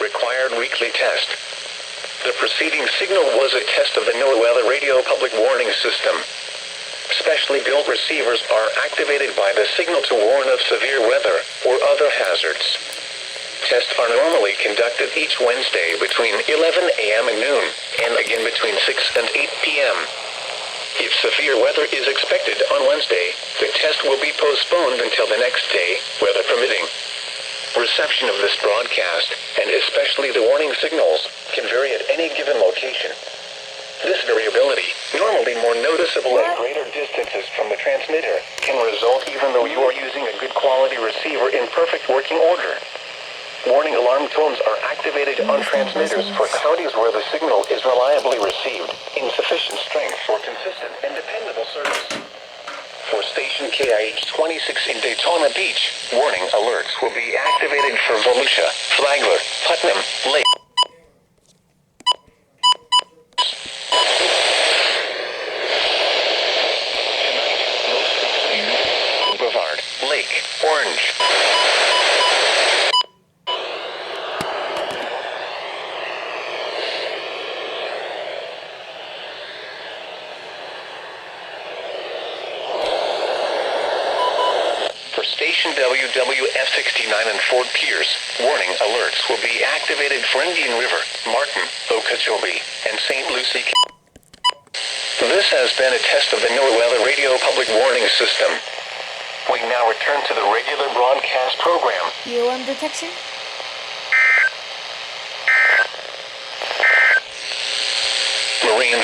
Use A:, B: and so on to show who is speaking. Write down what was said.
A: Required weekly test. The preceding signal was a test of the NOAA radio public warning system. Specially built receivers are activated by the signal to warn of severe weather or other hazards. Tests are normally conducted each Wednesday between 11 a.m. and noon, and again between 6 and 8 p.m. If severe weather is expected on Wednesday, the test will be postponed until the next day, weather permitting. Reception of this broadcast, and especially the warning signals, can vary at any given location. This variability, normally more noticeable at greater distances from the transmitter, can result even though you are using a good quality receiver in perfect working order. Warning alarm tones are activated on transmitters for counties where the signal is reliably received, in sufficient strength for consistent and dependable service. For station KIH 26 in Daytona Beach, warning alerts will be activated for Volusia, Flagler, Putnam, Lake. Boulevard, Lake, Orange. For station WWF69 and Fort Pierce, warning alerts will be activated for Indian River, Martin, Okeechobee, and St. Lucie. This has been a test of the NOAA radio public warning system. We now return to the regular broadcast program.
B: UM detection?
A: Marine